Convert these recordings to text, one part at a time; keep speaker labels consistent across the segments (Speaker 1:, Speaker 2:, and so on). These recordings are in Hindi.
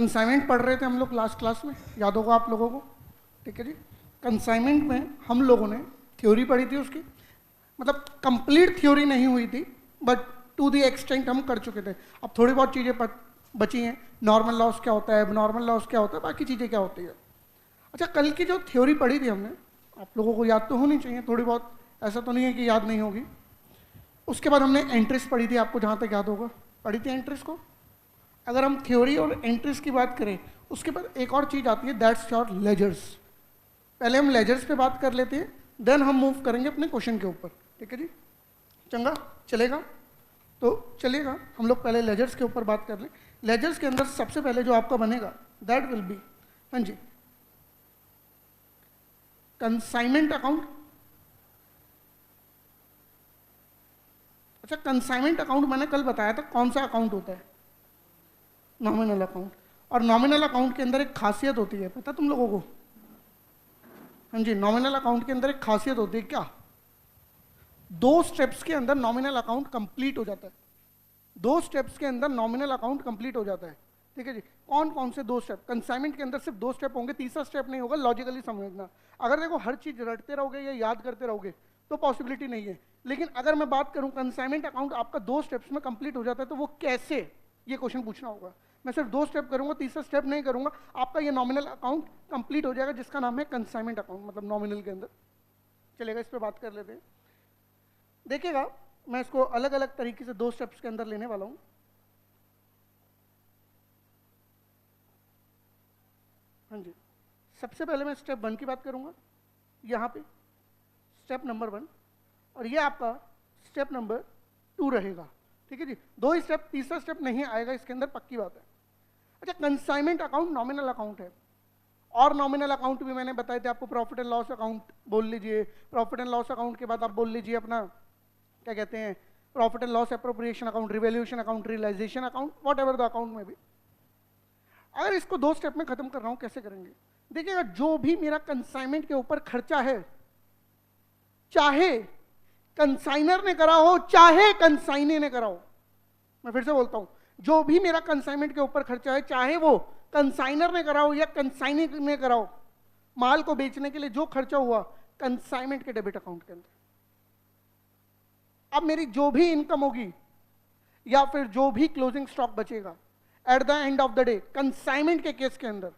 Speaker 1: कंसाइनमेंट पढ़ रहे थे हम लोग लास्ट क्लास में, याद होगा आप लोगों को, ठीक है जी। कंसाइनमेंट में हम लोगों ने थ्योरी पढ़ी थी उसकी, मतलब कंप्लीट थ्योरी नहीं हुई थी बट टू द एक्सटेंट हम कर चुके थे। अब थोड़ी बहुत चीज़ें बची हैं, नॉर्मल लॉस क्या होता है, नॉर्मल लॉस क्या होता है, बाकी चीज़ें क्या होती है। अच्छा, कल की जो थ्योरी पढ़ी थी हमने, आप लोगों को याद तो होनी चाहिए थोड़ी बहुत, ऐसा तो नहीं है कि याद नहीं होगी। उसके बाद हमने एंट्रीज पढ़ी थी, आपको जहाँ तक याद होगा पढ़ी थी एंट्रीज को। अगर हम थ्योरी और एंट्रीज की बात करें, उसके बाद एक और चीज़ आती है, दैट्स योर लेजर्स। पहले हम लेजर्स पे बात कर लेते हैं, देन हम मूव करेंगे अपने क्वेश्चन के ऊपर, ठीक है जी। चंगा चलेगा? तो चलेगा, हम लोग पहले लेजर्स के ऊपर बात कर लें। लेजर्स के अंदर सबसे पहले जो आपका बनेगा दैट विल बी, हाँ जी, कंसाइनमेंट अकाउंट। अच्छा, कंसाइनमेंट अकाउंट मैंने कल बताया था कौन सा अकाउंट होता है, नॉमिनल अकाउंट। और नॉमिनल अकाउंट के अंदर एक खासियत होती है, पता तुम लोगों को? हाँ जी, नॉमिनल अकाउंट के अंदर एक खासियत होती है, क्या? 2 स्टेप्स के अंदर नॉमिनल अकाउंट कंप्लीट हो जाता है। 2 स्टेप्स के अंदर नॉमिनल अकाउंट कंप्लीट हो जाता है, ठीक है जी। कौन कौन से 2 स्टेप? कंसाइनमेंट के अंदर सिर्फ 2 स्टेप होंगे, तीसरा स्टेप नहीं होगा, लॉजिकली समझना। अगर देखो हर चीज रटते रहोगे या याद करते रहोगे तो पॉसिबिलिटी नहीं है, लेकिन अगर मैं बात करूं कंसाइनमेंट अकाउंट आपका 2 स्टेप्स में कंप्लीट हो जाता है, तो वो कैसे, ये क्वेश्चन पूछना होगा। मैं सिर्फ 2 स्टेप करूंगा, तीसरा स्टेप नहीं करूंगा, आपका ये नॉमिनल अकाउंट कंप्लीट हो जाएगा, जिसका नाम है कंसाइनमेंट अकाउंट, मतलब नॉमिनल के अंदर। चलेगा, इस पर बात कर लेते हैं। देखिएगा, मैं इसको अलग अलग तरीके से 2 स्टेप्स के अंदर लेने वाला हूं। हाँ जी, सबसे पहले मैं स्टेप 1 की बात करूंगा, यहाँ पे स्टेप नंबर 1, और ये आपका स्टेप नंबर 2 रहेगा, ठीक है जी। 2 ही स्टेप, तीसरा स्टेप नहीं आएगा इसके अंदर, पक्की बात है। अच्छा, कंसाइनमेंट अकाउंट नॉमिनल अकाउंट है, और नॉमिनल अकाउंट भी मैंने बताए थे आपको, प्रॉफिट एंड लॉस अकाउंट बोल लीजिए, प्रॉफिट एंड लॉस अकाउंट के बाद आप बोल लीजिए अपना क्या कहते हैं, profit and loss appropriation account, revaluation account, realisation account, whatever the account में भी। अगर इसको 2 स्टेप में खत्म कर रहा हूं, कैसे करेंगे? देखिएगा, जो भी मेरा कंसाइनमेंट के ऊपर खर्चा है, चाहे कंसाइनर ने करा हो चाहे कंसाइनी ने करा हो, मैं फिर से बोलता हूं, जो भी मेरा कंसाइनमेंट के ऊपर खर्चा है, चाहे वो कंसाइनर ने करा हो या कंसाइनी ने करा हो, माल को बेचने के लिए जो खर्चा हुआ कंसाइनमेंट के डेबिट अकाउंट के अंदर। अब मेरी जो भी इनकम होगी या फिर जो भी क्लोजिंग स्टॉक बचेगा eight the end of the day consignment के केस के अंदर,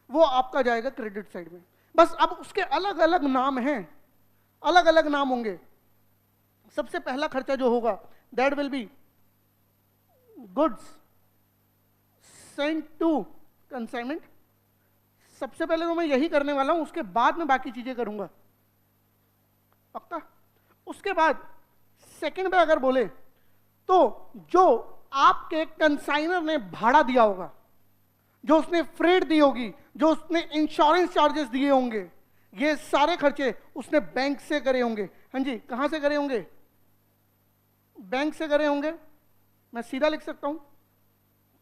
Speaker 1: वो आपका जाएगा क्रेडिट साइड में। बस अब उसके अलग अलग नाम हैं, अलग अलग नाम होंगे। सबसे पहला खर्चा जो होगा that will be goods sent to consignment. सबसे पहले तो मैं यही करने वाला हूं, उसके बाद में बाकी चीजें करूंगा, पक्का? उसके बाद सेकंड पे अगर बोले तो जो आपके कंसाइनर ने भाड़ा दिया होगा, जो उसने फ्रेट दी होगी, जो उसने इंश्योरेंस चार्जेस दिए होंगे, ये सारे खर्चे उसने बैंक से करे होंगे। हाँ जी, कहां से करे होंगे? बैंक से करे होंगे। मैं सीधा लिख सकता हूं,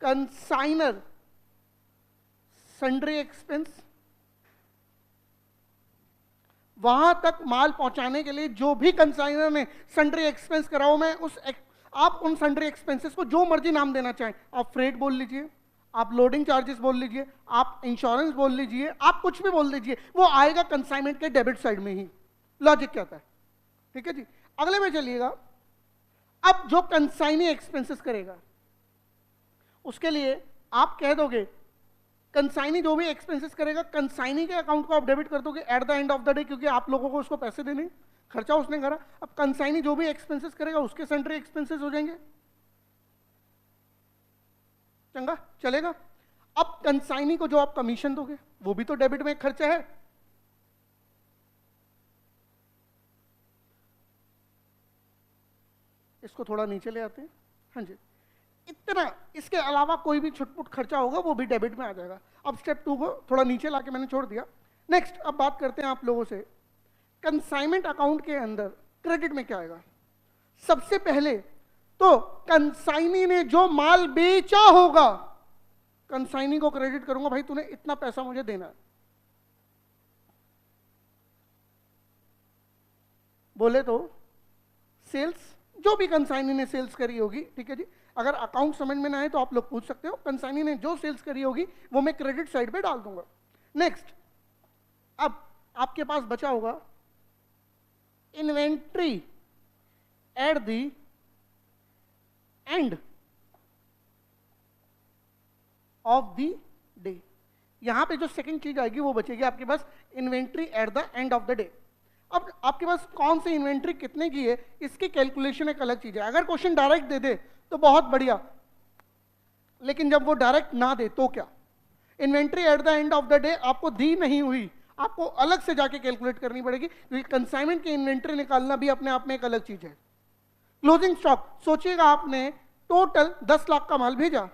Speaker 1: कंसाइनर सन्ड्री एक्सपेंस, वहां तक माल पहुंचाने के लिए जो भी कंसाइनर ने सन्ड्री एक्सपेंस कराओ, मैं आप उन सन्ड्री एक्सपेंसेस को जो मर्जी नाम देना चाहें, आप फ्रेट बोल लीजिए, आप लोडिंग चार्जेस बोल लीजिए, आप इंश्योरेंस बोल लीजिए, आप कुछ भी बोल दीजिए, वो आएगा कंसाइनमेंट के डेबिट साइड में ही। लॉजिक क्या था, ठीक है जी। अगले में चलिएगा, अब जो कंसाइनी एक्सपेंसेस करेगा उसके लिए आप कह दोगे कंसाइनी जो भी एक्सपेंसेस करेगा, कंसाइनी के अकाउंट को आप डेबिट कर दोगे eight the end of the day, क्योंकि आप लोगों को उसको पैसे देने, खर्चा उसने करा। अब कंसाइनी जो भी एक्सपेंसेस करेगा उसके सन्ड्री एक्सपेंसेस हो जाएंगे। चंगा चलेगा। अब कंसाइनी को जो आप कमीशन दोगे वो भी तो डेबिट में एक खर्चा है। इसको थोड़ा नीचे ले आते हैं। हाँ जी, इतना, इसके अलावा कोई भी छुटपुट खर्चा होगा वो भी डेबिट में आ जाएगा। अब स्टेप 2 को थोड़ा नीचे लाके मैंने छोड़ दिया। नेक्स्ट अब बात करते हैं आप लोगों से, कंसाइनमेंट अकाउंट के अंदर क्रेडिट में क्या आएगा। सबसे पहले तो कंसाइनी ने जो माल बेचा होगा, कंसाइनी को क्रेडिट करूंगा, भाई तूने इतना पैसा मुझे देना है। बोले तो सेल्स जो भी कंसाइनी ने सेल्स करी होगी, ठीक है जी। अगर अकाउंट समझ में ना आए तो आप लोग पूछ सकते हो, कंसाइनी ने जो सेल्स करी होगी वो मैं क्रेडिट साइड पे डाल दूंगा। नेक्स्ट, अब आपके पास बचा होगा inventory at the end of the day. यहां पे जो सेकंड चीज आएगी वो बचेगी आपके पास inventory at the end of the day. अब आपके पास कौन सी इन्वेंट्री कितने की है इसकी कैलकुलेशन एक अलग चीज है। अगर क्वेश्चन डायरेक्ट दे दे तो बहुत बढ़िया, लेकिन जब वो डायरेक्ट ना दे तो क्या, inventory at the end of the day आपको दी नहीं हुई, आपको अलग से जाके कैलकुलेट करनी पड़ेगी, क्योंकि कंसाइनमेंट की इन्वेंट्री निकालना भी अपने आप में एक अलग चीज है। क्लोजिंग स्टॉक, सोचिएगा आपने टोटल 10 लाख का माल भेजा,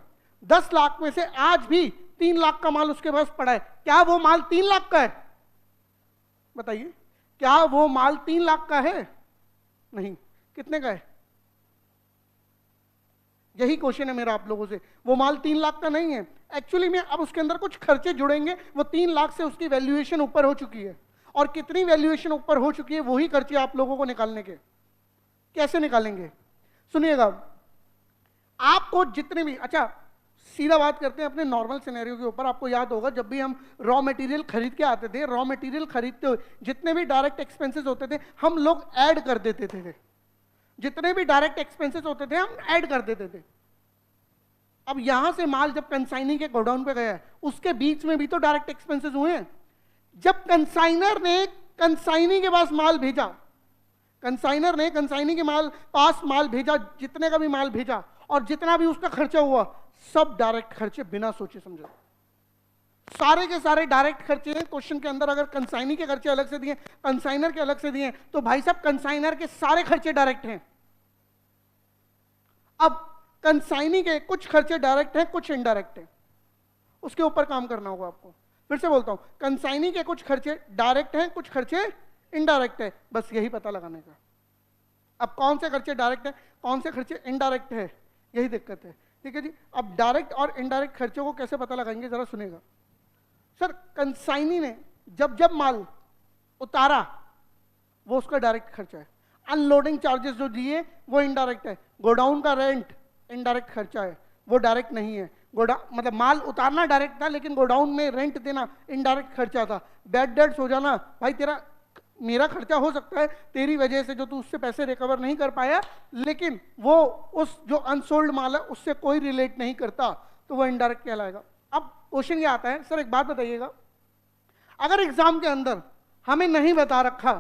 Speaker 1: 10 लाख में से आज भी 3 लाख का माल उसके पास पड़ा है, क्या वो माल 3 लाख का है? बताइए, क्या वो माल 3 लाख का है? नहीं, कितने का है? यही क्वेश्चन है मेरा आप लोगों से, वो माल 3 लाख का नहीं है एक्चुअली में। अब उसके अंदर कुछ खर्चे जुड़ेंगे, वो 3 लाख से उसकी वैल्यूएशन ऊपर हो चुकी है, और कितनी वैल्यूएशन ऊपर हो चुकी है वही खर्चे आप लोगों को निकालने के। कैसे निकालेंगे सुनिएगा, आपको जितने भी, अच्छा सीधा बात करते हैं अपने नॉर्मल सिनेरियो के ऊपर। आपको याद होगा जब भी हम रॉ मटेरियल खरीद के आते थे, रॉ मटेरियल खरीदते हुए जितने भी डायरेक्ट एक्सपेंसेस होते थे हम लोग ऐड कर देते थे, जितने भी डायरेक्ट एक्सपेंसेस होते थे हम ऐड कर देते थे। अब यहां से माल जब कंसाइनी के गोडाउन पे गया, उसके बीच में भी तो डायरेक्ट एक्सपेंसेस हुए हैं। जब कंसाइनर ने कंसाइनी के पास माल भेजा, कंसाइनर ने कंसाइनी के पास माल भेजा, जितने का भी माल भेजा और जितना भी उसका खर्चा हुआ, सब डायरेक्ट खर्चे बिना सोचे समझे, सारे के सारे डायरेक्ट खर्चे हैं क्वेश्चन के अंदर। अगर कंसाइनी के खर्चे अलग से दिए, कंसाइनर के अलग से दिए, तो भाई साहब कंसाइनर के सारे खर्चे डायरेक्ट हैं। अब कंसाइनी के कुछ खर्चे डायरेक्ट हैं, कुछ इनडायरेक्ट हैं, उसके ऊपर काम करना होगा आपको। फिर से बोलता हूं, कंसाइनी के कुछ खर्चे डायरेक्ट हैं, कुछ खर्चे इनडायरेक्ट है, बस यही पता लगाने का। अब कौन से खर्चे डायरेक्ट है, कौन से खर्चे इनडायरेक्ट है, यही दिक्कत है, ठीक है जी। अब डायरेक्ट और इनडायरेक्ट खर्चों को कैसे पता लगाएंगे जरा सुनेगा। सर कंसाइनी ने जब जब माल उतारा वो उसका डायरेक्ट खर्चा है, अनलोडिंग चार्जेस जो दिए वो इनडायरेक्ट है, गोडाउन का रेंट इनडायरेक्ट खर्चा है, वो डायरेक्ट नहीं है। गोडाउन मतलब माल उतारना डायरेक्ट था, लेकिन गोडाउन में रेंट देना इनडायरेक्ट खर्चा था। बैड डेट्स हो जाना, भाई तेरा मेरा खर्चा हो सकता है तेरी वजह से जो तू उससे पैसे रिकवर नहीं कर पाया, लेकिन वो उस जो अनसोल्ड माल है उससे कोई रिलेट नहीं करता, तो वो इनडायरेक्ट कहलाएगा। अब क्वेश्चन ये आता है, सर एक बात बताइएगा, अगर एग्जाम के अंदर हमें नहीं बता रखा,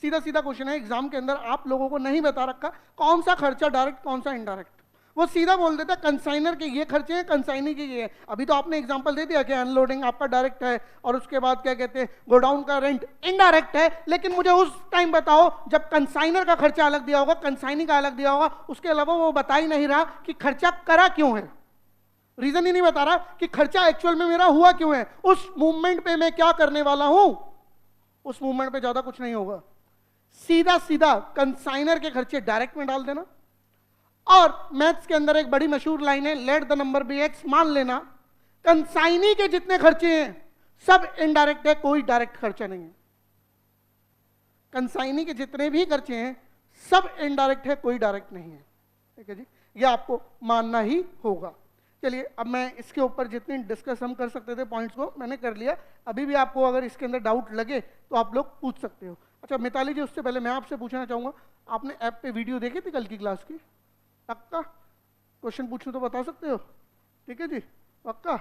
Speaker 1: सीधा सीधा क्वेश्चन है, एग्जाम के अंदर आप लोगों को नहीं बता रखा कौन सा खर्चा डायरेक्ट कौन सा इनडायरेक्ट, वो सीधा बोल देता कंसाइनर के ये खर्चे हैं, कंसाइनी के ये है। अभी तो आपने एग्जांपल दे दिया कि अनलोडिंग आपका डायरेक्ट है और उसके बाद क्या कहते हैं गोडाउन का रेंट इनडायरेक्ट है, लेकिन मुझे उस टाइम बताओ जब कंसाइनर का खर्चा अलग दिया होगा, कंसाइनी का अलग दिया होगा, उसके अलावा वो बता ही नहीं रहा कि खर्चा करा क्यों है, रीजन ही नहीं बता रहा कि खर्चा एक्चुअल में मेरा हुआ क्यों है, उस मूवमेंट पे मैं क्या करने वाला हूं, उस मूवमेंट पे ज्यादा कुछ नहीं होगा। सीधा सीधा कंसाइनर के खर्चे डायरेक्ट में डाल देना। और मैथ्स के अंदर एक बड़ी मशहूर लाइन है, let the number be X, मान लेना कंसाइनी के जितने खर्चे हैं सब इनडायरेक्ट है, कोई डायरेक्ट खर्चा नहीं है। कंसाइनी के जितने भी खर्चे हैं सब इनडायरेक्ट है, कोई डायरेक्ट नहीं है, ठीक है जी, ये आपको मानना ही होगा। चलिए अब मैं इसके ऊपर जितने डिस्कस हम कर सकते थे पॉइंट्स को मैंने कर लिया। अभी भी आपको अगर इसके अंदर डाउट लगे तो आप लोग पूछ सकते हो। अच्छा मिताली जी, उससे पहले मैं आपसे पूछना चाहूंगा, आपने ऐप पे वीडियो देखी थी कल की क्लास की? पक्का? क्वेश्चन पूछूं तो बता सकते हो? ठीक है जी, पक्का?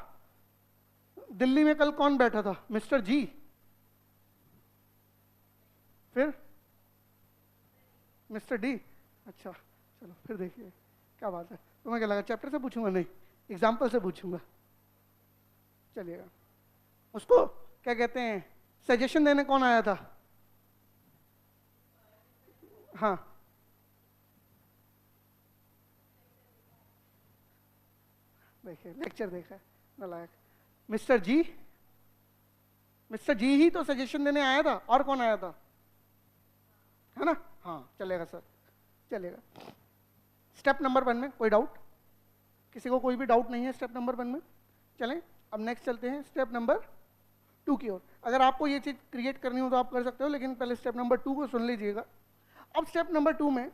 Speaker 1: दिल्ली में कल कौन बैठा था? मिस्टर जी, फिर मिस्टर डी। अच्छा चलो फिर देखिए क्या बात है। तुम्हें क्या लगा चैप्टर से पूछूंगा? नहीं, एग्जाम्पल से पूछूंगा। चलिएगा, उसको क्या कहते हैं, सजेशन देने कौन आया था? हाँ देखिए, लेक्चर देखा है नालायक। मिस्टर जी, मिस्टर जी ही तो सजेशन देने आया था, और कौन आया था? है ना? हाँ चलेगा सर, चलेगा। स्टेप नंबर 1 में कोई डाउट? किसी को कोई भी डाउट नहीं है स्टेप नंबर 1 में? चलें अब नेक्स्ट चलते हैं स्टेप नंबर 2 की ओर। अगर आपको ये चीज़ क्रिएट करनी हो तो आप कर सकते हो, लेकिन पहले स्टेप नंबर 2 को सुन लीजिएगा। अब स्टेप नंबर 2 में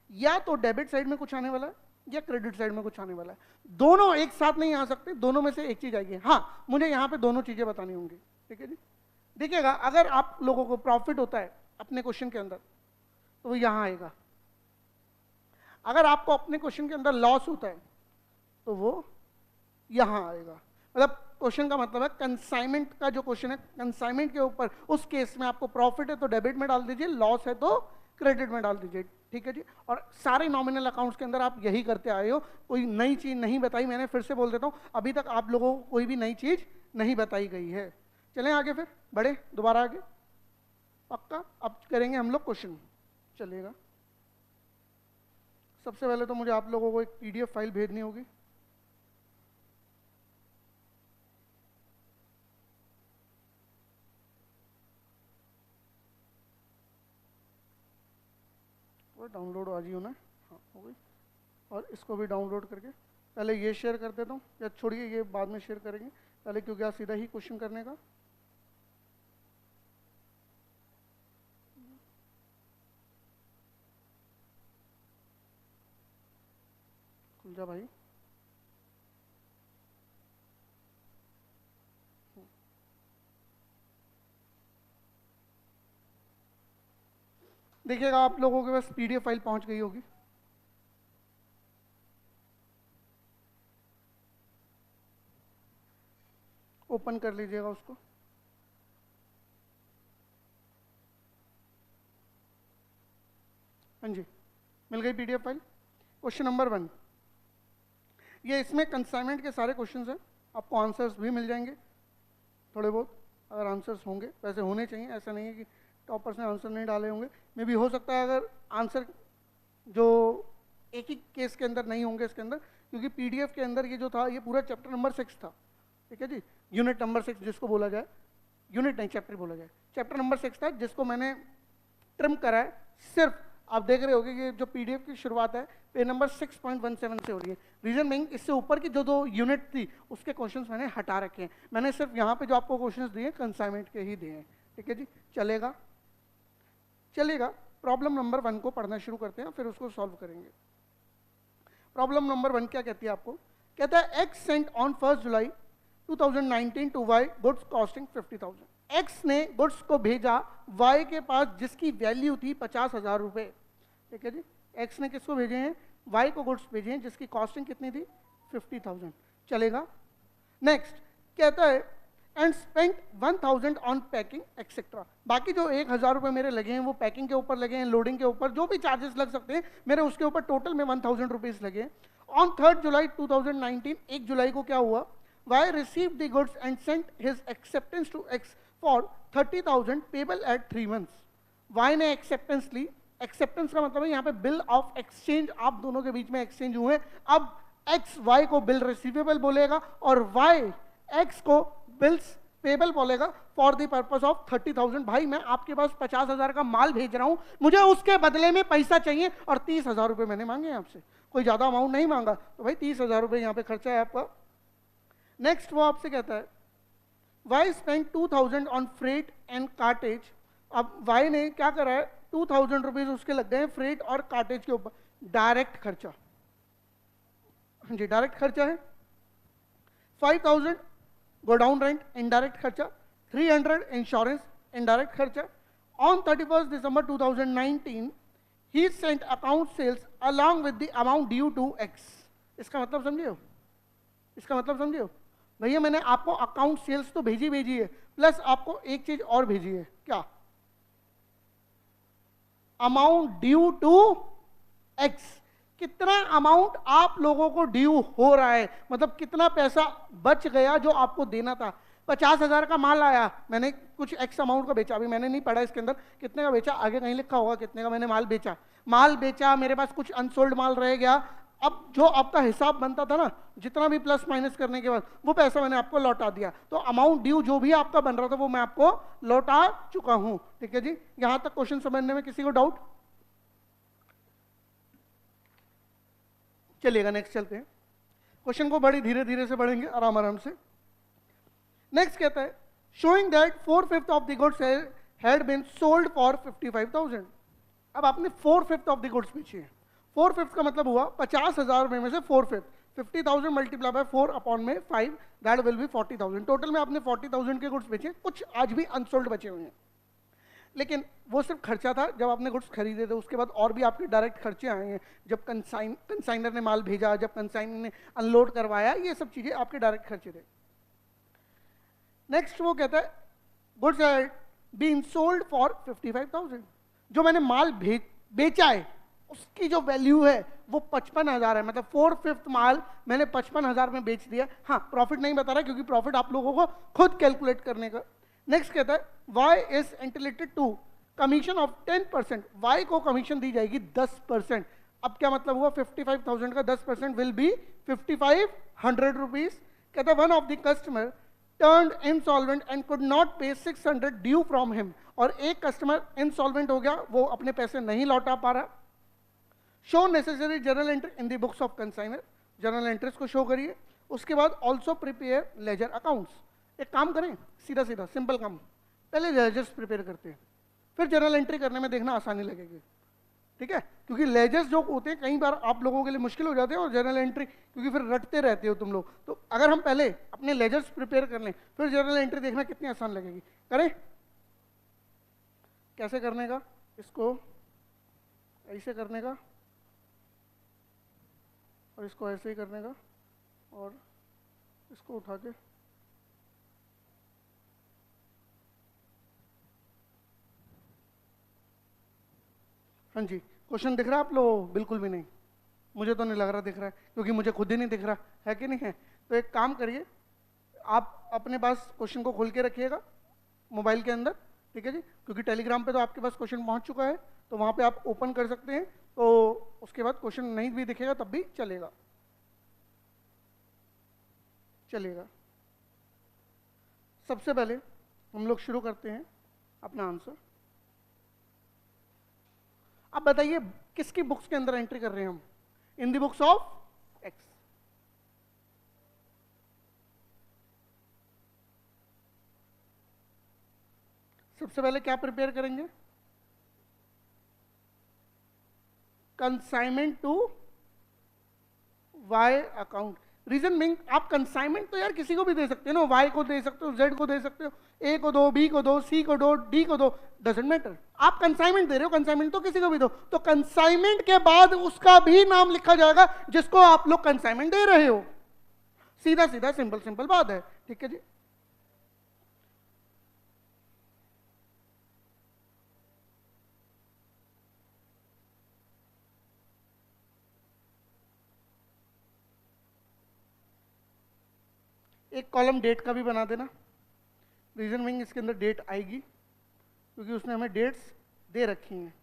Speaker 1: या तो डेबिट साइड में कुछ आने वाला है या क्रेडिट साइड में कुछ आने वाला है, दोनों एक साथ नहीं आ सकते, दोनों में से एक चीज आएगी। हाँ, मुझे यहाँ पे दोनों चीजें बतानी होंगी, ठीक है जी। देखिएगा, अगर आप लोगों को प्रॉफिट होता है अपने क्वेश्चन के अंदर तो वो यहाँ आएगा, अगर आपको अपने क्वेश्चन के अंदर लॉस होता है तो वो यहाँ आएगा। मतलब क्वेश्चन का मतलब है कंसाइनमेंट का जो क्वेश्चन है, कंसाइनमेंट के ऊपर उस केस में आपको प्रॉफिट है तो डेबिट में डाल दीजिए, लॉस है तो क्रेडिट में डाल दीजिए, ठीक है जी। और सारे नॉमिनल अकाउंट्स के अंदर आप यही करते आए हो, कोई नई चीज नहीं बताई मैंने, फिर से बोल देता हूँ, अभी तक आप लोगों को कोई भी नई चीज नहीं बताई गई है। चलें आगे, फिर बढ़े दोबारा आगे, पक्का अब करेंगे हम लोग क्वेश्चन, चलेगा। सबसे पहले तो मुझे आप लोगों को एक पीडीएफ फाइल भेजनी होगी, डाउनलोड आज ही होना है, हाँ हो गई। और इसको भी डाउनलोड करके पहले ये शेयर कर देता हूँ, या छोड़िए ये बाद में शेयर करेंगे पहले, क्योंकि आज सीधा ही क्वेश्चन करने का। खुल जा भाई, देखिएगा आप लोगों के पास पीडीएफ फाइल पहुंच गई होगी। ओपन कर लीजिएगा उसको। हाँ जी, मिल गई पीडीएफ फाइल। क्वेश्चन नंबर 1, ये इसमें कंसाइनमेंट के सारे क्वेश्चंस हैं, आपको आंसर्स भी मिल जाएंगे थोड़े बहुत, अगर आंसर्स होंगे, वैसे होने चाहिए, ऐसा नहीं है कि टॉपर्स ने आंसर नहीं डाले होंगे, मे भी हो सकता है अगर आंसर जो एक ही केस के अंदर नहीं होंगे इसके अंदर, क्योंकि पीडीएफ के अंदर ये जो था ये पूरा चैप्टर नंबर 6 था, ठीक है जी, यूनिट नंबर 6 जिसको बोला जाए, यूनिट नहीं चैप्टर बोला जाए, चैप्टर नंबर 6 था जिसको मैंने ट्रिम करा है। सिर्फ आप देख रहे होगे कि जो पीडीएफ की शुरुआत है पेज नंबर 6.17 से हो रही है, रीजन बीइंग इससे ऊपर की जो 2 यूनिट थी उसके क्वेश्चंस मैंने हटा रखे हैं, मैंने सिर्फ यहाँ पे जो आपको क्वेश्चंस दिए कंसाइनमेंट के ही दिए हैं, ठीक है जी। चलेगा, चलेगा। प्रॉब्लम नंबर 1 को पढ़ना शुरू करते हैं, फिर उसको सॉल्व करेंगे। प्रॉब्लम नंबर 1 क्या कहती है आपको, कहता है X sent on 1 July 2019 to Y goods costing 50,000। X ने गुड्स को भेजा वाई के पास जिसकी वैल्यू थी 50,000 रुपए, ठीक है जी। एक्स ने किसको भेजे हैं, वाई को गुड्स भेजे हैं जिसकी कॉस्टिंग कितनी थी 50,000, चलेगा। नेक्स्ट कहता है and spent 1,000 on packing etcetera, बाकी जो 1,000 रुपये मेरे लगे हैं वो पैकिंग के ऊपर लगे हैं, लोडिंग के ऊपर जो भी चार्जेस लग सकते हैं मेरे, उसके ऊपर टोटल में 1,000 रुपीज लगे हैं। ऑन 3 जुलाई 2019, 1 जुलाई को क्या हुआ, Y receive the goods and sent his acceptance to X for 30,000 payable at 3 months. Y ने एक्सेप्टेंस ली, एक्सेप्टेंस का मतलब है यहाँ पे बिल ऑफ एक्सचेंज, आप दोनों के बीच में एक्सचेंज हुए, अब एक्स वाई को बिल रिसीवेबल बोलेगा और वाई एक्स को बिल्स पेबल बोलेगा फॉर द पर्पस ऑफ 30,000। भाई मैं आपके पास 50,000 का माल भेज रहा हूं, मुझे उसके बदले में पैसा चाहिए और 30,000 रुपये मैंने मांगे आपसे, कोई ज्यादा अमाउंट नहीं मांगा, तो भाई 30,000 रुपये यहाँ पे खर्चा है आपका। नेक्स्ट वो आपसे कहता है Y spend 2,000 on freight and cartage. अब वाई ने क्या करा है, 2,000 रुपीज उसके लग गए फ्रेट और कार्टेज के ऊपर, डायरेक्ट खर्चा, हाँ जी डायरेक्ट खर्चा है। 5,000 गोडाउन रेंट इनडायरेक्ट खर्चा, 300 इंश्योरेंस इनडायरेक्ट खर्चा। On 31 December 2019 he sent account sales along with the amount due to X. इसका मतलब समझे हो, इसका मतलब समझे हो भैया, मैंने आपको अकाउंट सेल्स तो भेजी है, प्लस आपको एक चीज और भेजी है, क्या, अमाउंट ड्यू टू एक्स। कितना अमाउंट आप लोगों को ड्यू हो रहा है, मतलब कितना पैसा बच गया जो आपको देना था। 50,000 का माल आया, मैंने कुछ एक्स अमाउंट का बेचा, अभी मैंने नहीं पढ़ा इसके अंदर कितने का बेचा, आगे कहीं लिखा होगा कितने का मैंने माल बेचा, मेरे पास कुछ अनसोल्ड माल रह गया। अब जो आपका हिसाब बनता था ना, जितना भी प्लस माइनस करने के बाद वो पैसा मैंने आपको लौटा दिया, तो अमाउंट ड्यू जो भी आपका बन रहा था वो मैं आपको लौटा चुका हूं, ठीक है जी। यहां तक क्वेश्चन समझने में किसी को डाउट? चलिएगा नेक्स्ट चलते हैं, क्वेश्चन को बड़ी धीरे धीरे से बढ़ेंगे, आराम आराम से। नेक्स्ट कहता है showing that 4/5 of the goods had been sold for 55,000। अब आपने 4/5 ऑफ द गुड्स बेचे हैं, 4/5 का मतलब हुआ 50,000 में से 4/5, 50,000 मल्टीप्लाई बाय 4 अपॉन में 5, दैट विल बी 40,000। टोटल में आपने 40,000 के गुड्स बेचे, कुछ आज भी अनसोल्ड बचे हुए हैं, लेकिन वो सिर्फ खर्चा था जब आपने गुड्स खरीदे थे। उसके बाद और भी आपके डायरेक्ट खर्चे आए हैं, जब कंसाइनर ने माल भेजा, जब कंसाइनर ने अनलोड करवाया, ये सब चीजें आपके डायरेक्ट खर्चे थे। नेक्स्ट वो कहता है goods are being sold for 55,000, जो मैंने माल बेचा है उसकी जो वैल्यू है वो 55,000 है, मतलब 4/5 माल मैंने 55,000 में बेच दिया। हाँ, प्रॉफिट नहीं बता रहा क्योंकि प्रॉफिट आप लोगों को खुद कैलकुलेट करने का। नेक्स्ट कहता है Y is entitled to commission of 10%, Y को कमीशन दी जाएगी 10%। अब क्या मतलब हुआ, 55,000 का 10% विल बी 5500 रुपीज। कहता है one of the customer turned insolvent and could not pay 600 due from him, और एक कस्टमर इंसॉल्वेंट हो गया, वो अपने पैसे नहीं लौटा पा रहा। Show necessary journal entry in the books of consignor, journal entries को शो करिए। उसके बाद ऑल्सो प्रिपेयर लेजर अकाउंट्स। एक काम करें, सीधा सीधा सिंपल काम, पहले लेजर्स प्रिपेयर करते हैं, फिर जर्नल एंट्री करने में देखना आसानी लगेगी, ठीक है? क्योंकि लेजर्स जो होते हैं कई बार आप लोगों के लिए मुश्किल हो जाते हैं, और जर्नल एंट्री क्योंकि फिर रटते रहते हो तुम लोग, तो अगर हम पहले अपने लेजर्स प्रिपेयर कर लें फिर जर्नल एंट्री देखना कितनी आसान लगेगी। करें? कैसे करने का? इसको ऐसे करने का, और इसको ऐसे ही करने का, और इसको उठा के हाँ जी, क्वेश्चन दिख रहा है आप लोग? बिल्कुल भी नहीं, मुझे तो नहीं लग रहा दिख रहा है, क्योंकि मुझे खुद ही नहीं दिख रहा है कि नहीं है। तो एक काम करिए, आप अपने पास क्वेश्चन को खोल के रखिएगा मोबाइल के अंदर, ठीक है जी, क्योंकि टेलीग्राम पे तो आपके पास क्वेश्चन पहुंच चुका है, तो वहां पे आप ओपन कर सकते हैं, तो उसके बाद क्वेश्चन नहीं भी दिखेगा तब भी चलेगा। सबसे पहले हम लोग शुरू करते हैं अपना आंसर। अब बताइए किसकी बुक्स के अंदर एंट्री कर रहे हैं हम? In the books of X. सबसे पहले क्या प्रिपेयर करेंगे? Consignment to Y account. Reason being, आप कंसाइनमेंट तो यार किसी को भी दे सकते हो ना, वाई को दे सकते हो, जेड को दे सकते हो, ए को दो, बी को दो, सी को दो, डी को दो, डजंट मैटर। आप कंसाइनमेंट दे रहे हो, कंसाइनमेंट तो किसी को भी दो, तो कंसाइनमेंट के बाद उसका भी नाम लिखा जाएगा जिसको आप लोग कंसाइनमेंट दे रहे हो। सीधा सीधा सिंपल सिंपल बात है, ठीक है जी। एक कॉलम डेट का भी बना देना, रीजन बिंग इसके अंदर डेट आएगी क्योंकि उसने हमें डेट्स दे रखी हैं।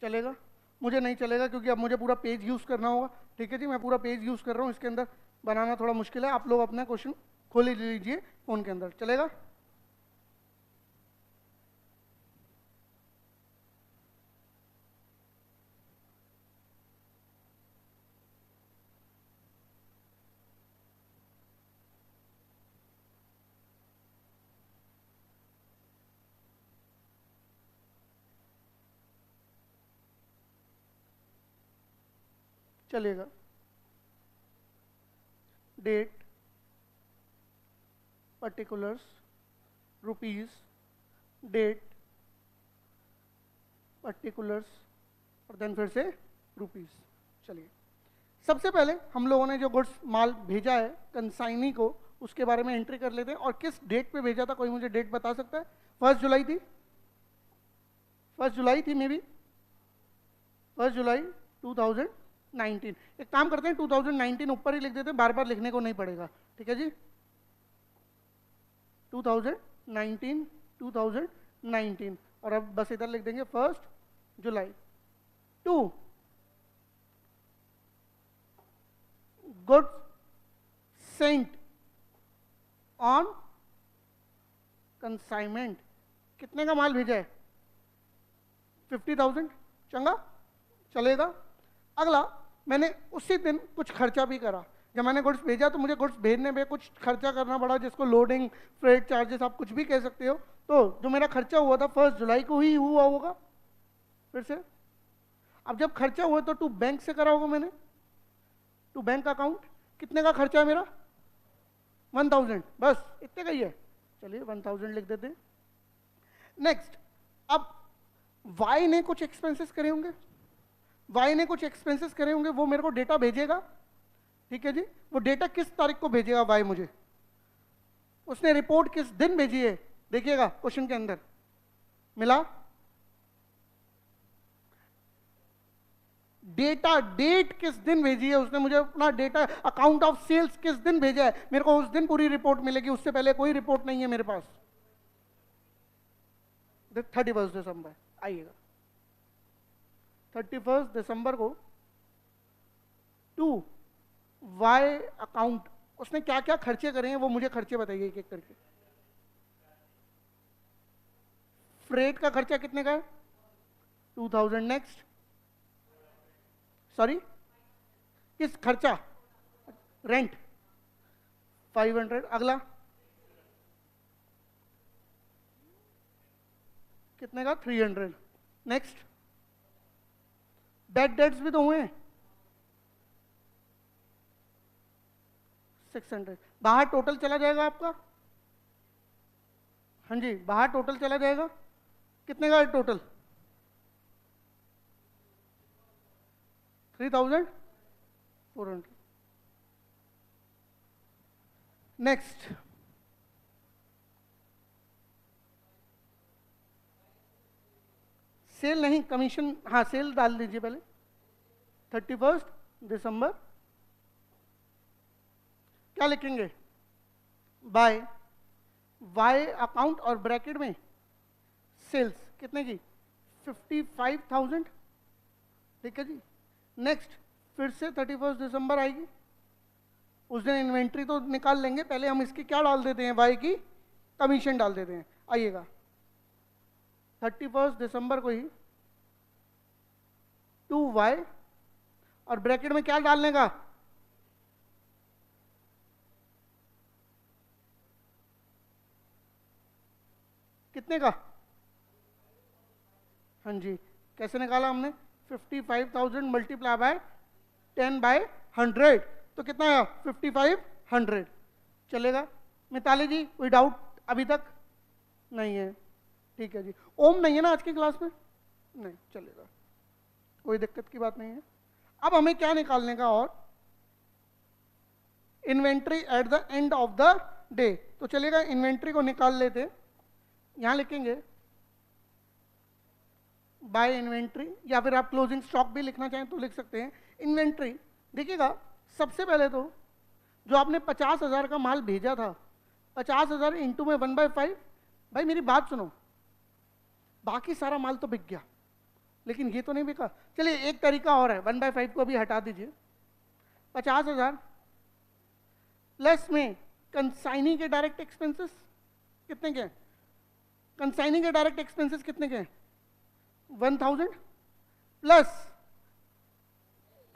Speaker 1: चलेगा? मुझे नहीं चलेगा क्योंकि अब मुझे पूरा पेज यूज़ करना होगा, ठीक है जी, मैं पूरा पेज यूज़ कर रहा हूँ, इसके अंदर बनाना थोड़ा मुश्किल है। आप लोग अपना क्वेश्चन खोल लीजिए फ़ोन के अंदर। चलेगा? चलेगा। Date, particulars, rupees, date, particulars, और देन फिर से रुपीस। चलिए, सबसे पहले हम लोगों ने जो गुड्स माल भेजा है कंसाइनी को, उसके बारे में एंट्री कर लेते हैं। और किस डेट पे भेजा था, कोई मुझे डेट बता सकता है? 1 जुलाई थी, 1 जुलाई थी मे बी, 1 जुलाई 2019। एक काम करते हैं 2019 ऊपर ही लिख देते हैं, बार बार लिखने को नहीं पड़ेगा, ठीक है जी। 2019 और अब बस इधर लिख देंगे 1 जुलाई। 2 गुड्स सेंट ऑन कंसाइनमेंट। कितने का माल भेजा है? 50,000। चंगा? चलेगा। अगला, मैंने उसी दिन कुछ खर्चा भी करा। जब मैंने गुड्स भेजा तो मुझे गुड्स भेजने में कुछ खर्चा करना पड़ा, जिसको लोडिंग, फ्रेट चार्जेस, आप कुछ भी कह सकते हो। तो जो मेरा खर्चा हुआ था 1 जुलाई को ही हुआ होगा। फिर से अब जब खर्चा हुआ तो टू बैंक से करा होगा मैंने, टू बैंक अकाउंट। कितने का खर्चा है मेरा? 1000, बस इतने का ही है, चलिए 1000 लिख देते हैं। नेक्स्ट, अब वाई ने कुछ एक्सपेंसेस करे होंगे, वाई ने कुछ एक्सपेंसेस करे होंगे, वो मेरे को डेटा भेजेगा, ठीक है जी। वो डेटा किस तारीख को भेजेगा वाई मुझे? उसने रिपोर्ट किस दिन भेजी है? देखिएगा क्वेश्चन के अंदर मिला डेटा, डेट किस दिन भेजी है उसने मुझे, अपना डेटा अकाउंट ऑफ सेल्स किस दिन भेजा है, मेरे को उस दिन पूरी रिपोर्ट मिलेगी, उससे पहले कोई रिपोर्ट नहीं है मेरे पास। 31 दिसंबर आइएगा, 31 दिसंबर को टू वाई अकाउंट उसने क्या क्या खर्चे करे हैं वो मुझे खर्चे बताइए एक एक करके। फ्रेट का खर्चा कितने का है? 2000। नेक्स्ट, सॉरी किस खर्चा? रेंट 500। अगला कितने का? 300। नेक्स्ट, बैड डेट्स भी तो हुए हैं 600। बाहर टोटल चला जाएगा आपका, हाँ जी बाहर टोटल चला जाएगा, कितने का है टोटल? 3400। नेक्स्ट, सेल नहीं, कमीशन, हाँ सेल डाल दीजिए पहले। 31 दिसंबर क्या लिखेंगे? बाय वाई अकाउंट और ब्रैकेट में सेल्स कितने की? 55,000, ठीक है जी। नेक्स्ट, फिर से 31 दिसंबर आएगी, उस दिन इन्वेंट्री तो निकाल लेंगे, पहले हम इसकी क्या डाल देते हैं? वाई की कमीशन डाल देते हैं। आइएगा 31 दिसंबर को ही टू वाई और ब्रैकेट में क्या डालने का? कितने का? हाँ जी, कैसे निकाला हमने? 55,000 मल्टीप्लाई बाय 10/100, तो कितना आया? 5500। चलेगा मिताली जी? कोई डाउट अभी तक? नहीं है, ठीक है जी। ओम नहीं है ना आज की क्लास में? नहीं, चलेगा, कोई दिक्कत की बात नहीं है। अब हमें क्या निकालने का? और inventory at the end of the day, तो चलेगा इन्वेंट्री को निकाल लेते। यहां लिखेंगे बाय इन्वेंट्री, या फिर आप क्लोजिंग स्टॉक भी लिखना चाहें तो लिख सकते हैं। इन्वेंट्री देखिएगा, सबसे पहले तो जो आपने 50,000 का माल भेजा था, 50,000 इंटू में 1/5, भाई मेरी बात सुनो, बाकी सारा माल तो बिक गया लेकिन ये तो नहीं बिका। चलिए एक तरीका और है, 1/5 को अभी हटा दीजिए। 50,000 प्लस में कंसाइनी के डायरेक्ट एक्सपेंसेस कितने के हैं? कंसाइनी के डायरेक्ट एक्सपेंसेस कितने के हैं? 1000 प्लस,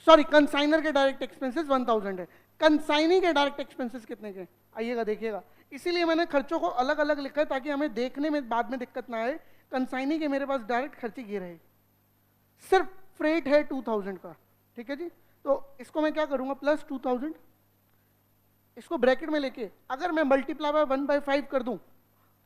Speaker 1: सॉरी कंसाइनर के डायरेक्ट एक्सपेंसेस 1000 है, कंसाइनी के डायरेक्ट एक्सपेंसेस कितने के? आइएगा देखिएगा, इसीलिए मैंने खर्चों को अलग अलग लिखा है ताकि हमें देखने में बाद में दिक्कत ना आए। कंसाइनी के मेरे पास डायरेक्ट खर्चे ये रहे, सिर्फ फ्रेट है 2000 का, ठीक है जी। तो इसको मैं क्या करूंगा? प्लस 2000, इसको ब्रैकेट में लेके अगर मैं मल्टीप्लाई बाय 1/5 कर दूं,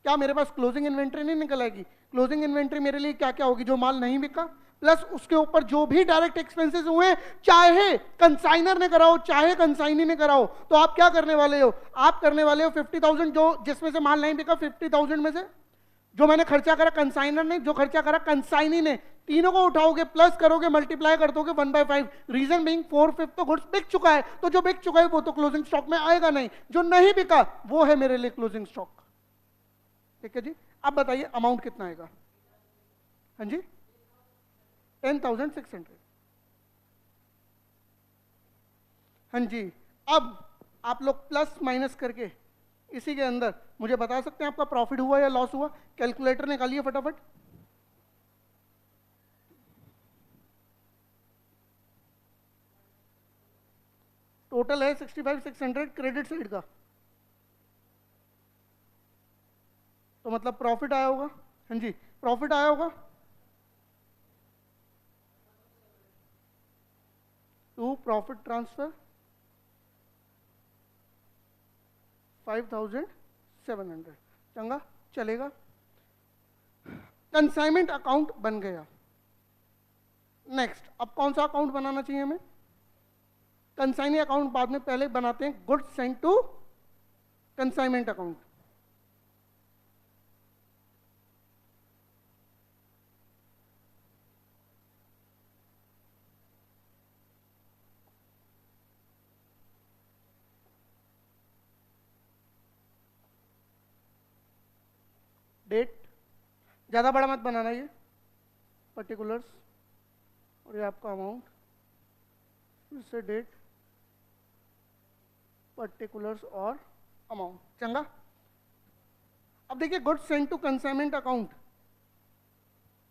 Speaker 1: क्या मेरे पास क्लोजिंग इन्वेंट्री नहीं निकल आएगी? क्लोजिंग इन्वेंट्री मेरे लिए क्या क्या होगी? जो माल नहीं बिका प्लस उसके ऊपर जो भी डायरेक्ट एक्सपेंसेस हुए, चाहे कंसाइनर ने कराओ चाहे कंसाइनी ने कराओ, तो आप क्या करने वाले हो? आप करने वाले हो 50,000, जो जिसमें से माल नहीं बिका 50,000 में से जो मैंने खर्चा करा कंसाइनर ने, जो खर्चा करा कंसाइनी ने, तीनों को उठाओगे प्लस करोगे मल्टीप्लाई कर दोगे 1/5। रीजन बीइंग 4/5 तो गुड्स बिक चुका है, तो जो बिक चुका है वो तो क्लोजिंग स्टॉक में आएगा नहीं, जो नहीं बिका वो है मेरे लिए क्लोजिंग स्टॉक, ठीक है जी। अब बताइए अमाउंट कितना आएगा? हाँ जी 10,600। हाँ जी, अब आप लोग प्लस माइनस करके इसी के अंदर मुझे बता सकते हैं आपका प्रॉफिट हुआ या लॉस हुआ? कैलकुलेटर निकालिए फटाफट। टोटल है 65,600 क्रेडिट साइड का, तो मतलब प्रॉफिट आया होगा। हाँ जी प्रॉफिट आया होगा टू प्रॉफिट ट्रांसफर 5700। चंगा चलेगा। कंसाइनमेंट अकाउंट बन गया। नेक्स्ट, अब कौन सा अकाउंट बनाना चाहिए हमें? कंसाइनिंग अकाउंट बाद में, पहले बनाते हैं goods sent to consignment account. Date ज़्यादा बड़ा मत बनाना, ये पर्टिकुलर्स, और ये आपका अमाउंट, फिर से डेट, पर्टिकुलर्स और अमाउंट। चंगा। अब देखिए goods sent to consignment account,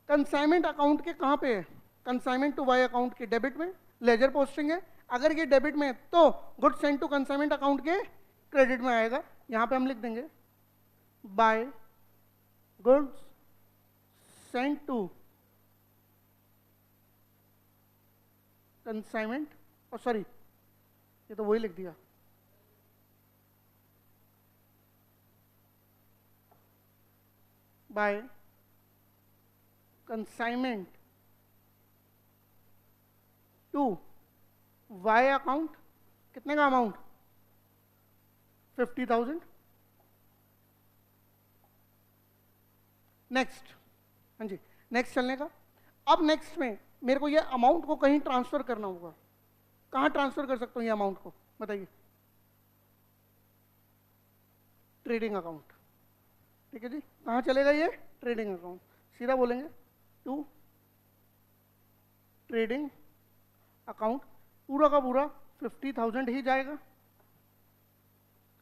Speaker 1: consignment account के कहाँ पे है? कंसाइनमेंट टू वाई अकाउंट के डेबिट में, लेजर पोस्टिंग है। अगर ये डेबिट में है तो goods sent to consignment account के क्रेडिट में आएगा। यहाँ पे हम लिख देंगे by goods sent to consignment, और सॉरी ये तो वही लिख दिया, by consignment to Y account. कितने का अमाउंट? 50,000। नेक्स्ट, हाँ जी, नेक्स्ट चलने का। अब नेक्स्ट में मेरे को ये अमाउंट को कहीं ट्रांसफर करना होगा। कहाँ ट्रांसफर कर सकता हूँ ये अमाउंट को, बताइए? Trading account. ठीक है जी, कहाँ चलेगा ये? Trading account. सीधा बोलेंगे टू ट्रेडिंग अकाउंट, पूरा का पूरा 50,000 ही जाएगा।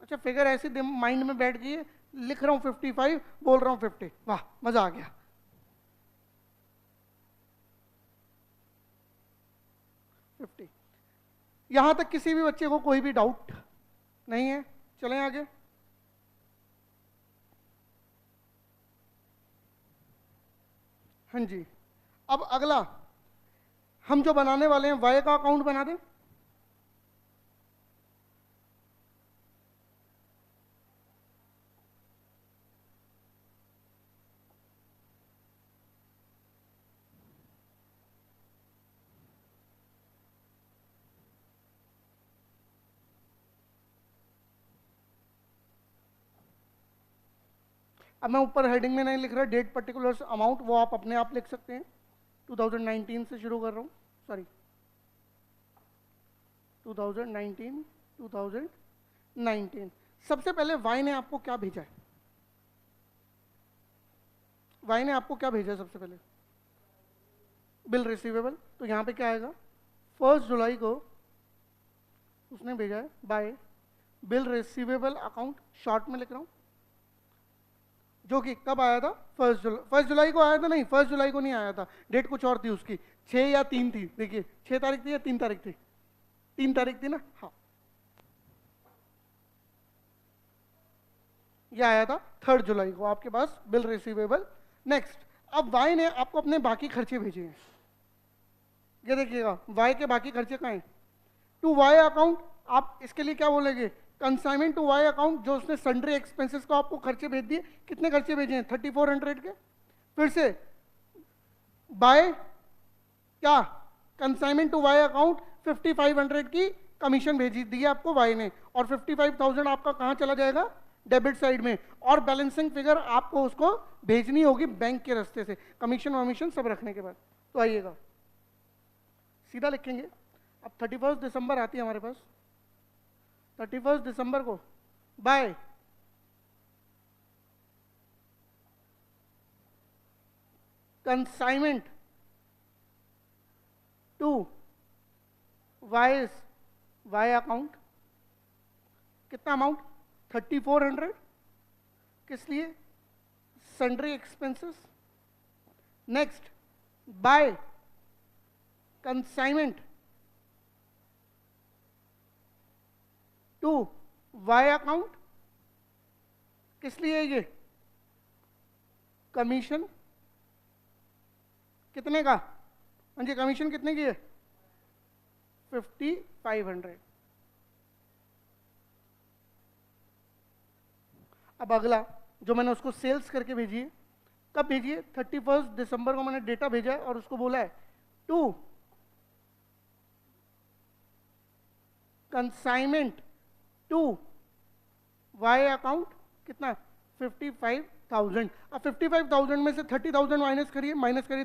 Speaker 1: अच्छा, फिगर ऐसे माइंड में बैठ गई है, लिख रहा हूँ 55, बोल रहा हूँ 50। वाह, मजा आ गया। यहां तक किसी भी बच्चे को कोई भी डाउट नहीं है? चलें आगे। हाँ जी, अब अगला हम जो बनाने वाले हैं, वाई का अकाउंट बना दें। अब मैं ऊपर हेडिंग में नहीं लिख रहा, डेट, पर्टिकुलर्स, अमाउंट, वो आप अपने आप लिख सकते हैं। 2019 से शुरू कर रहा हूँ, सॉरी 2019। सबसे पहले वाई ने आपको क्या भेजा है? वाई ने आपको क्या भेजा है सबसे पहले? Bill receivable. तो यहाँ पे क्या आएगा? 1 जुलाई को उसने भेजा है bye bill receivable account, short में लिख रहा हूँ, जो कि कब आया था? 1 जुलाई को आया था। नहीं, 1 जुलाई को नहीं आया था, डेट कुछ और थी उसकी, 6 या 3 थी। देखिए 6 तारीख थी या 3 तारीख थी? 3 तारीख थी ना। हाँ, ये आया था 3 जुलाई को आपके पास बिल रिसीवेबल। नेक्स्ट, अब वाई ने आपको अपने बाकी खर्चे भेजे हैं। ये देखिएगा, वाई के बाकी खर्चे कहाँ हैं? टू वाई अकाउंट, आप इसके लिए क्या बोलेंगे? कंसाइनमेंट टू वाई अकाउंट, जो उसने सन्ड्री एक्सपेंसेस को आपको खर्चे भेज दिए। कितने खर्चे भेजे हैं? 3400 के। फिर से बाय क्या? कंसाइनमेंट टू वाई अकाउंट 5500 की कमीशन भेजी दी है आपको वाई ने, और 55,000 आपका कहाँ चला जाएगा? डेबिट साइड में। और बैलेंसिंग फिगर आपको उसको भेजनी होगी बैंक के रास्ते से, कमीशन वमीशन सब रखने के बाद। तो आइएगा, सीधा लिखेंगे। अब 31 दिसंबर आती है हमारे पास। 31 दिसंबर को by consignment to Y account, कितना अमाउंट? 3400। किस लिए? Sundry expenses. Next, by consignment to Y account, किस लिए? ये कमीशन। कितने का? हाँ जी, कमीशन कितने की है? 5500। अब अगला जो मैंने उसको सेल्स करके भेजी है, कब भेजी है? 31 दिसंबर को मैंने डेटा भेजा है और उसको बोला है to consignment to Y account, कितना? 55,000। अब 55,000 में से 30,000 माइनस करिए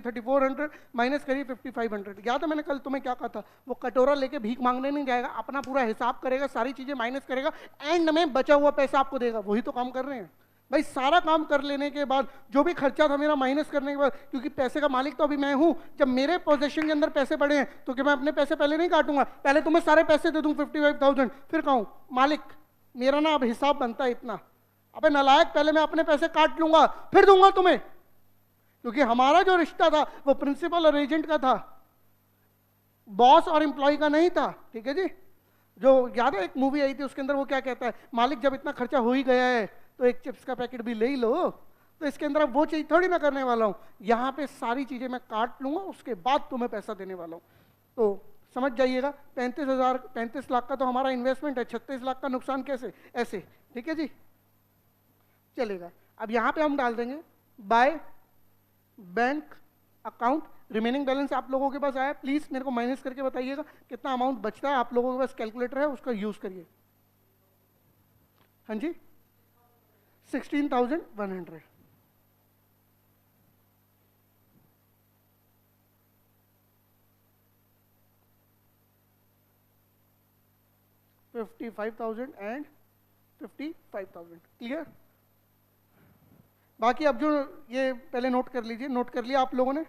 Speaker 1: 3400 माइनस करिए 5500। याद है मैंने कल तुम्हें क्या कहा था? वो कटोरा लेके भीख मांगने नहीं जाएगा, अपना पूरा हिसाब करेगा, सारी चीजें माइनस करेगा, एंड में बचा हुआ पैसा आपको देगा। वही तो काम कर रहे हैं भाई। सारा काम कर लेने के बाद जो भी खर्चा था मेरा माइनस करने के बाद, क्योंकि पैसे का मालिक तो अभी मैं हूं, जब मेरे पोजीशन के अंदर पैसे पड़े हैं तो क्या मैं अपने पैसे पहले नहीं काटूंगा? पहले तुम्हें सारे पैसे दे दूं 55,000, फिर कहूं मालिक मेरा ना अब हिसाब बनता है इतना। अबे नालायक, पहले मैं अपने पैसे काट लूंगा फिर दूंगा तुम्हें, क्योंकि हमारा जो रिश्ता था वो प्रिंसिपल और एजेंट का था, बॉस और एम्प्लॉय का नहीं था। ठीक है जी। जो याद है एक मूवी आई थी उसके अंदर वो क्या कहता है, मालिक जब इतना खर्चा हो ही गया है तो एक चिप्स का पैकेट भी ले ही लो। तो इसके अंदर वो चीज थोड़ी ना करने वाला हूं, यहाँ पे सारी चीजें मैं काट लूंगा, उसके बाद तुम्हें पैसा देने वाला हूं। तो समझ जाइएगा 35 लाख का तो हमारा इन्वेस्टमेंट है, 36 लाख का नुकसान कैसे? ऐसे। ठीक है जी, चलेगा। अब यहाँ पे हम डाल देंगे by bank account. Remaining balance आप लोगों के पास आया, प्लीज मेरे को माइनस करके बताइएगा कितना अमाउंट बचता है। आप लोगों के पास कैलकुलेटर है, उसका यूज करिए। हाँ जी, 16,100। $55,000 and 55,000। क्लियर? बाकी अब जो ये पहले नोट कर लीजिए। नोट कर लिया आप लोगों ने?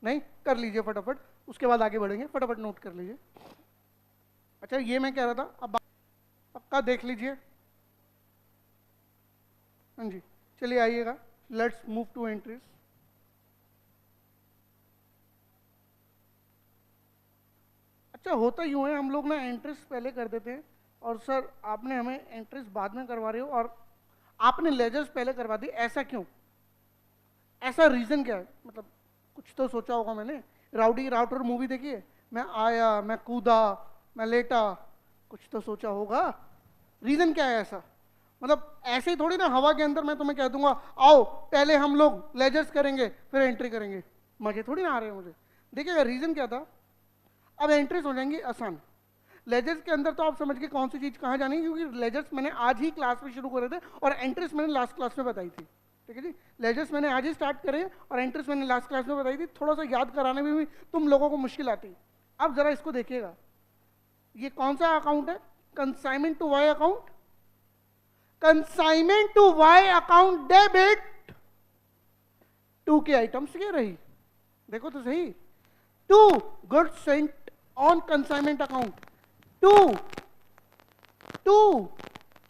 Speaker 1: नहीं कर लीजिए फटाफट, उसके बाद आगे बढ़ेंगे। फटाफट नोट कर लीजिए। अच्छा ये मैं कह रहा था, अब पक्का देख लीजिए। हाँ जी, चलिए आइएगा, लेट्स मूव टू एंट्रीज। अच्छा होता यूं है, हम लोग ना एंट्रीज पहले कर देते हैं और सर आपने हमें एंट्रीज बाद में करवा रहे हो और आपने लेजर्स पहले करवा दी, ऐसा क्यों? ऐसा रीजन क्या है? मतलब कुछ तो सोचा होगा मैंने। राउडी राउटर मूवी देखिए, मैं आया, मैं कूदा, मैं लेटा, कुछ तो सोचा होगा। रीजन क्या है ऐसा? मतलब ऐसे ही थोड़ी ना हवा के अंदर मैं तुम्हें कह दूंगा आओ पहले हम लोग लेजर्स करेंगे फिर एंट्री करेंगे, मजे थोड़ी ना आ रहे हैं मुझे। देखिएगा रीजन क्या था। अब एंट्रीज हो जाएंगी आसान। लेजर्स के अंदर तो आप समझ के कौन सी चीज कहाँ जानी है, क्योंकि लेजर्स मैंने आज ही क्लास में शुरू करे थे और एंट्रीज मैंने लास्ट क्लास में बताई थी। ठीक है जी, लेजर्स मैंने आज ही स्टार्ट करे और एंट्रीज मैंने लास्ट क्लास में बताई थी। थोड़ा सा याद कराने में भी तुम लोगों को मुश्किल आती। अब जरा इसको देखिएगा, ये कौन सा अकाउंट है? Consignment to Y account. Consignment to Y account debit. To की आइटम्स ये रही, देखो तो सही। To goods sent on consignment account, to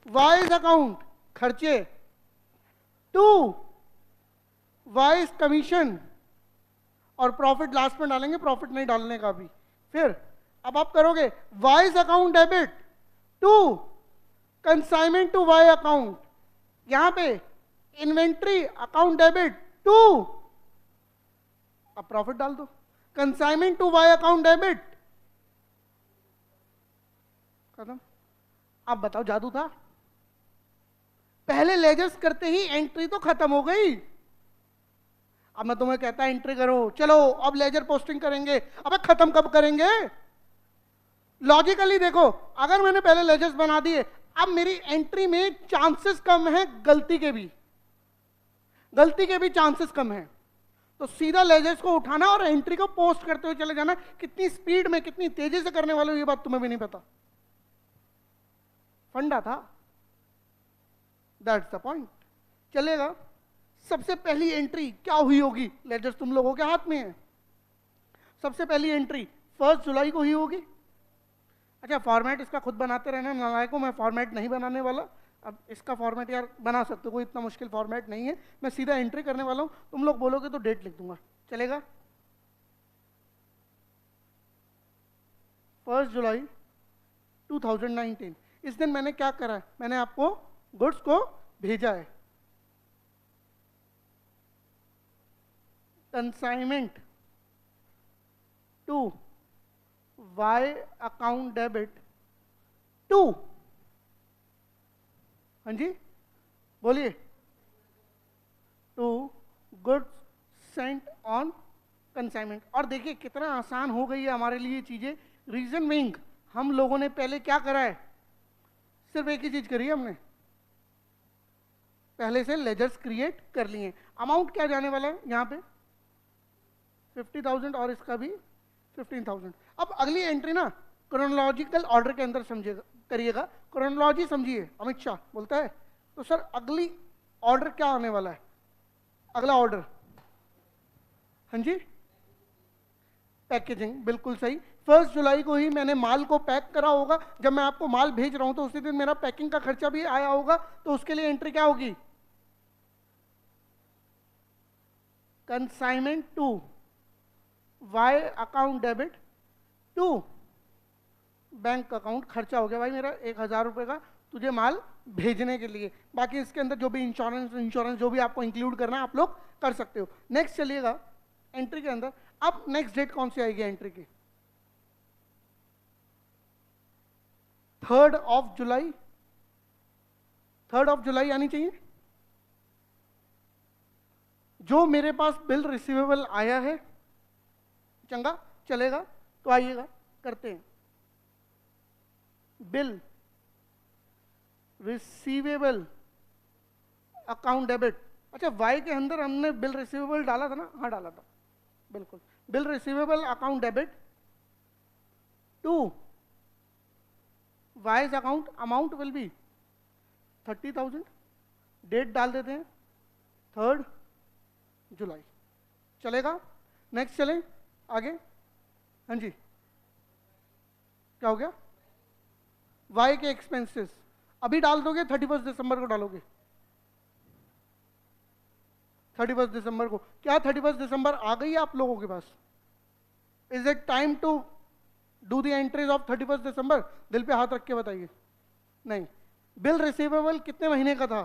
Speaker 1: Y's account खर्चे, टू वाइज कमीशन, और प्रॉफिट लास्ट में डालेंगे, प्रॉफिट नहीं डालने का भी। फिर अब आप करोगे Y's account debit to consignment to Y account, यहां पे इन्वेंट्री अकाउंट डेबिट टू, अब प्रॉफिट डाल दो, consignment to Y account debit, खत्म। अब बताओ जादू था? पहले लेजर्स करते ही एंट्री तो खत्म हो गई। अब मैं तुम्हें कहता एंट्री करो, चलो अब लेजर पोस्टिंग करेंगे, अब खत्म कब करेंगे? लॉजिकली देखो, अगर मैंने पहले लेजर्स बना दिए, अब मेरी एंट्री में चांसेस कम है गलती के भी चांसेस कम है। तो सीधा लेजर्स को उठाना और एंट्री को पोस्ट करते हुए चले जाना। कितनी स्पीड में कितनी तेजी से करने वाले हो ये बात तुम्हें भी नहीं पता। फंडा था, दैट्स द पॉइंट। चलेगा। सबसे पहली एंट्री क्या हुई होगी? लेजर्स तुम लोगों के हाथ में है। सबसे पहली एंट्री 1 जुलाई को ही होगी। अच्छा फॉर्मेट इसका खुद बनाते रहना नालायकों, मैं फॉर्मेट नहीं बनाने वाला। अब इसका फॉर्मेट यार बना सकते हो, कोई इतना मुश्किल फॉर्मेट नहीं है। मैं सीधा एंट्री करने वाला हूं, तुम लोग बोलोगे तो डेट लिख दूंगा, चलेगा? 1 जुलाई 2019। इस दिन मैंने क्या करा है? मैंने आपको गुड्स को भेजा है। Consignment to Y account debit to, हाँ जी बोलिए, to goods sent on consignment. और देखिए कितना आसान हो गई है हमारे लिए चीजें। रीजन बीइंग हम लोगों ने पहले क्या करा है, सिर्फ एक ही चीज करी है हमने, पहले से लेजर्स क्रिएट कर लिए। अमाउंट क्या जाने वाला है यहाँ पे 50,000 और इसका भी 15,000। अब अगली एंट्री ना क्रोनोलॉजिकल ऑर्डर के अंदर समझिएगा, करिएगा। क्रोनोलॉजी समझिए, अमित शाह बोलता है तो सर अगली ऑर्डर क्या आने वाला है, अगला ऑर्डर, हाँ जी पैकेजिंग, बिल्कुल सही। 1 जुलाई को ही मैंने माल को पैक करा होगा, जब मैं आपको माल भेज रहा हूं तो उसी दिन मेरा पैकिंग का खर्चा भी आया होगा, तो उसके लिए एंट्री क्या होगी, consignment to Y account debit to bank account, खर्चा हो गया भाई मेरा 1,000 रुपए का तुझे माल भेजने के लिए। बाकी इसके अंदर जो भी इंश्योरेंस जो भी आपको इंक्लूड करना है आप लोग कर सकते हो। नेक्स्ट चलिएगा एंट्री के अंदर। अब नेक्स्ट डेट कौन सी आएगी एंट्री की, 3rd of July, 3rd of July आनी चाहिए। जो मेरे पास बिल रिसीवेबल आया है, चंगा चलेगा तो आइएगा करते हैं। बिल रिसीवेबल अकाउंट डेबिट, अच्छा वाई के अंदर हमने बिल रिसीवेबल डाला था ना, हाँ डाला था बिल्कुल। Bill receivable account debit to Y's account, amount will be 30,000, date डाल देते हैं 3rd जुलाई, चलेगा। नेक्स्ट चलें आगे, हाँ जी क्या हो गया, वाई के एक्सपेंसेस अभी डाल दोगे 31 दिसंबर को डालोगे, 31 दिसंबर को। क्या 31 दिसंबर आ गई है आप लोगों के पास, is it time to do the entries of 31 दिसंबर, दिल पे हाथ रख के बताइए। नहीं, बिल रिसीवेबल कितने महीने का था,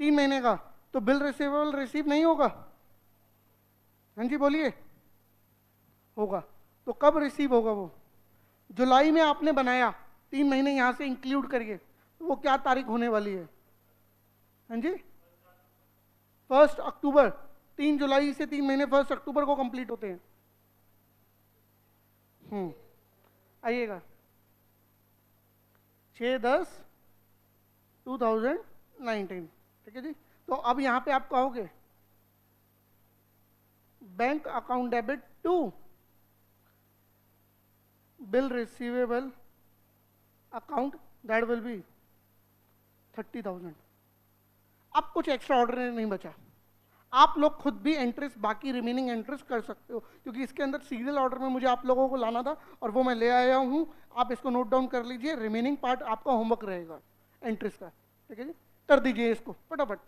Speaker 1: 3 महीने का, तो बिल रिसीवेबल रिसीव नहीं होगा, हाँ जी बोलिए होगा। तो कब रिसीव होगा वो, जुलाई में आपने बनाया, 3 महीने यहां से इंक्लूड करिए, तो वो क्या तारीख होने वाली है, हाँ जी 1 अक्टूबर। 3 जुलाई से 3 महीने 1 अक्टूबर को कंप्लीट होते हैं। आइएगा 6/10/2019, ठीक है जी। तो अब यहां पे आप कहोगे bank account debit to bill receivable account, that will be 30,000। अब कुछ एक्स्ट्रा ऑर्डर नहीं बचा, आप लोग खुद भी एंट्रीज, बाकी रिमेनिंग एंट्रीज कर सकते हो, क्योंकि इसके अंदर सीरियल ऑर्डर में मुझे आप लोगों को लाना था और वो मैं ले आया हूँ। आप इसको नोट डाउन कर लीजिए, रिमेनिंग पार्ट आपका होमवर्क रहेगा एंट्रीज का, ठीक है जी। कर दीजिए इसको फटाफट।